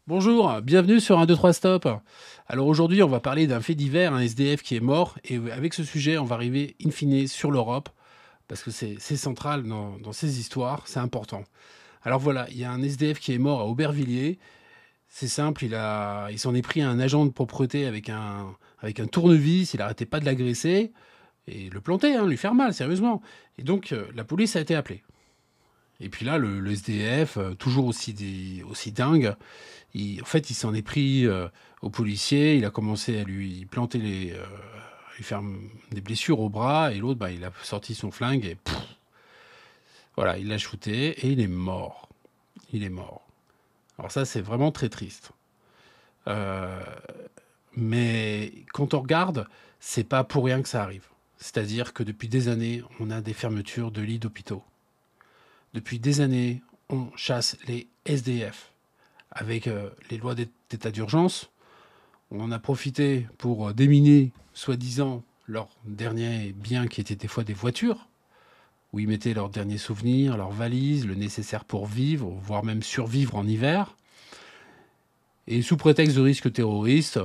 Bonjour, bienvenue sur 1, 2, 3 Stop. Alors aujourd'hui, on va parler d'un fait divers, un SDF qui est mort, et avec ce sujet, on va arriver in fine sur l'Europe, parce que c'est central dans ces histoires, c'est important. Alors voilà, il y a un SDF qui est mort à Aubervilliers, c'est simple, il s'en est pris à un agent de propreté avec un tournevis, il arrêtait pas de l'agresser, et le planter, hein, lui faire mal, sérieusement. Et donc, la police a été appelée. Et puis là, le SDF, toujours aussi dingue, en fait, il s'en est pris au policier, il a commencé à lui planter lui faire des blessures au bras, et l'autre, bah, il a sorti son flingue et voilà, il l'a shooté et il est mort. Il est mort. Alors ça, c'est vraiment très triste. Euh, mais quand on regarde, c'est pas pour rien que ça arrive. C'est-à-dire que depuis des années, on a des fermetures de lits d'hôpitaux. Depuis des années, on chasse les SDF. Avec les lois d'état d'urgence, on en a profité pour déminer, soi-disant, leurs derniers biens qui étaient des fois des voitures, où ils mettaient leurs derniers souvenirs, leurs valises, le nécessaire pour vivre, voire même survivre en hiver. Et sous prétexte de risque terroriste,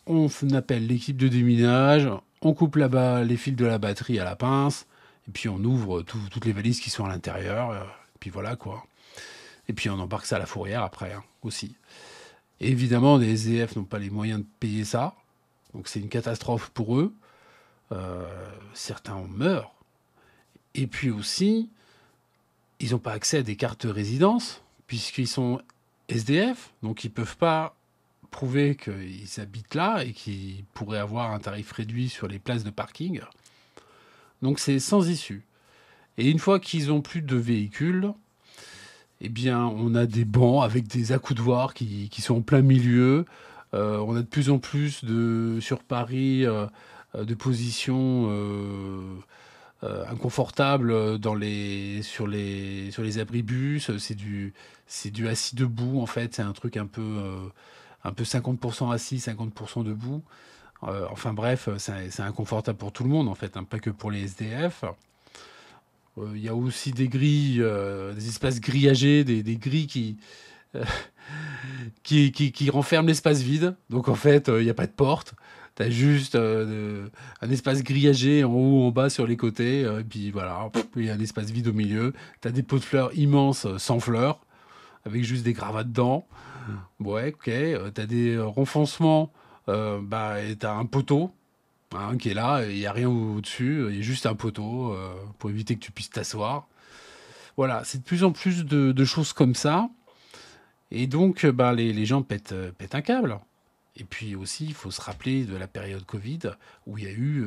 on appelle l'équipe de déminage, on coupe là-bas les fils de la batterie à la pince, et puis on ouvre toutes les valises qui sont à l'intérieur, et puis voilà quoi. Et puis on embarque ça à la fourrière après, hein, aussi. Et évidemment, les SDF n'ont pas les moyens de payer ça, donc c'est une catastrophe pour eux. Certains en meurent. Et puis aussi, ils n'ont pas accès à des cartes de résidence, puisqu'ils sont SDF, donc ils ne peuvent pas prouver qu'ils habitent là et qu'ils pourraient avoir un tarif réduit sur les places de parking. Donc c'est sans issue. Et une fois qu'ils ont plus de véhicules, eh bien, on a des bancs avec des accoudoirs qui sont en plein milieu. On a de plus en plus sur Paris de positions inconfortables sur les abribus. C'est du assis debout, en fait. C'est un truc un peu 50% assis, 50% debout. Enfin bref, c'est inconfortable pour tout le monde, en fait, hein, pas que pour les SDF. Il y a aussi des grilles, des espaces grillagés, des grilles euh, qui renferment l'espace vide. Donc en fait, il n'y a pas de porte. Tu as juste un espace grillagé en haut, en bas, sur les côtés. Et puis voilà, il y a un espace vide au milieu. Tu as des pots de fleurs immenses, sans fleurs, avec juste des gravats dedans. Ouais, ok. Tu as des renfoncements. Bah, et tu as un poteau, hein, qui est là. Il n'y a rien au-dessus. Il y a juste un poteau pour éviter que tu puisses t'asseoir. Voilà, c'est de plus en plus de choses comme ça. Et donc, bah, les gens pètent un câble. Et puis aussi, il faut se rappeler de la période Covid, où il y a eu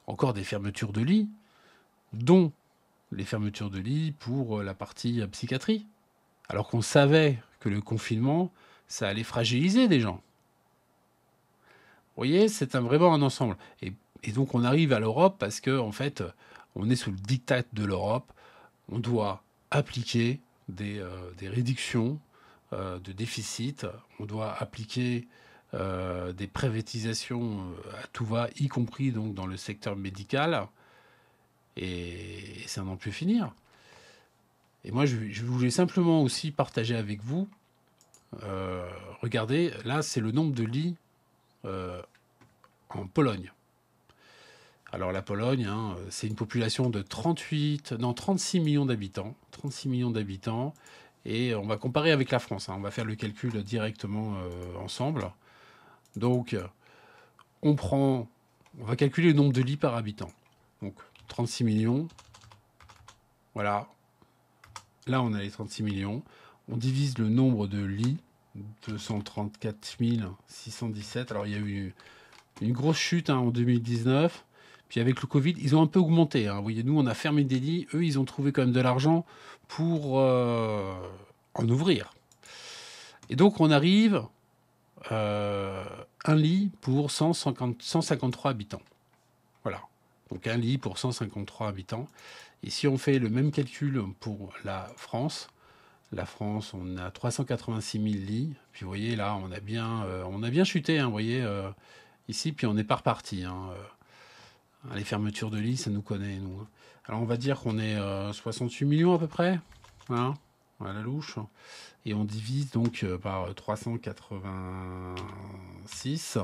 encore des fermetures de lits, dont les fermetures de lits pour la partie psychiatrie. Alors qu'on savait que le confinement, ça allait fragiliser des gens. Vous voyez, c'est vraiment un ensemble. Et donc, on arrive à l'Europe parce que, en fait, on est sous le diktat de l'Europe. On doit appliquer des réductions de déficit. On doit appliquer des privatisations à tout va, y compris donc dans le secteur médical. Et ça n'en peut finir. Et moi, je voulais simplement aussi partager avec vous. euh, Regardez, là, c'est le nombre de lits euh, en Pologne. Alors la Pologne, hein, c'est une population de 36 millions d'habitants. 36 millions d'habitants. Et on va comparer avec la France, hein. On va faire le calcul directement ensemble. Donc, on va calculer le nombre de lits par habitant. Donc, 36 millions. Voilà. Là, on a les 36 millions. On divise le nombre de lits. 234 617. Alors, il y a eu une grosse chute, hein, en 2019. Puis avec le Covid, ils ont un peu augmenté, hein. Vous voyez, nous, on a fermé des lits. Eux, ils ont trouvé quand même de l'argent pour en ouvrir. Et donc, on arrive euh, un lit pour 153 habitants. Voilà. Donc un lit pour 153 habitants. Et si on fait le même calcul pour la France, on a 386 000 lits. Puis vous voyez, là, on a bien chuté, hein, vous voyez, ici, puis on n'est pas reparti, hein. Les fermetures de lits, ça nous connaît, nous, hein. Alors on va dire qu'on est 68 millions à peu près. Hein. à la louche. Et on divise donc par 386.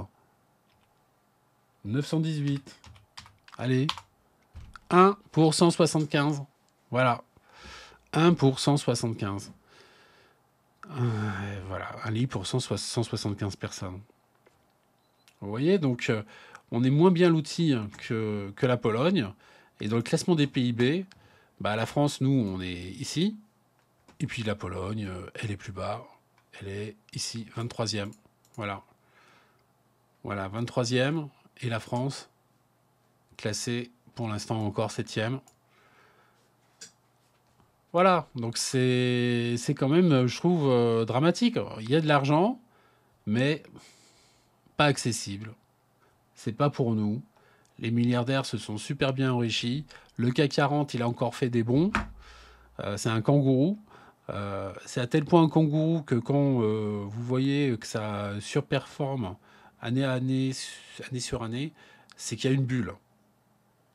918. Allez. 1 pour 175. Voilà. 1 pour 175. Voilà. Un lit pour 175 personnes. Vous voyez, donc on est moins bien l'outil que la Pologne. Et dans le classement des PIB, bah, la France, nous, on est ici. Et puis la Pologne, elle est plus bas. Elle est ici, 23e. Voilà. Voilà, 23e. Et la France, classée pour l'instant encore 7e. Voilà, donc c'est quand même, je trouve, dramatique. Il y a de l'argent, mais pas accessible. C'est pas pour nous. Les milliardaires se sont super bien enrichis. Le CAC 40, il a encore fait des bons. C'est un kangourou. C'est à tel point un kangourou que quand vous voyez que ça surperforme année à année, année sur année, c'est qu'il y a une bulle.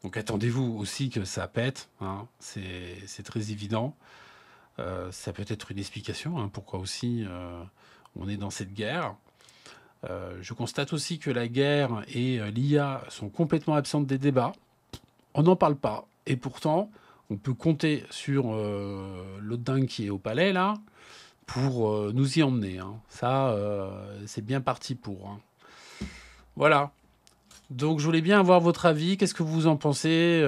Donc attendez-vous aussi que ça pète, hein. C'est très évident. Ça peut être une explication, hein, pourquoi aussi on est dans cette guerre. Je constate aussi que la guerre et l'IA sont complètement absentes des débats. On n'en parle pas. Et pourtant, on peut compter sur l'autre dingue qui est au palais, là, pour nous y emmener, hein. Ça, c'est bien parti pour, hein. Voilà. Donc, je voulais bien avoir votre avis. Qu'est-ce que vous en pensez?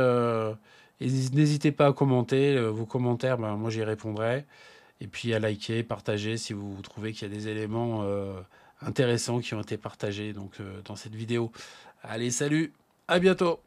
Et n'hésitez pas à commenter. Vos commentaires, ben, moi, j'y répondrai. Et puis à liker, partager si vous trouvez qu'il y a des éléments intéressants qui ont été partagés donc, dans cette vidéo. Allez, salut, à bientôt.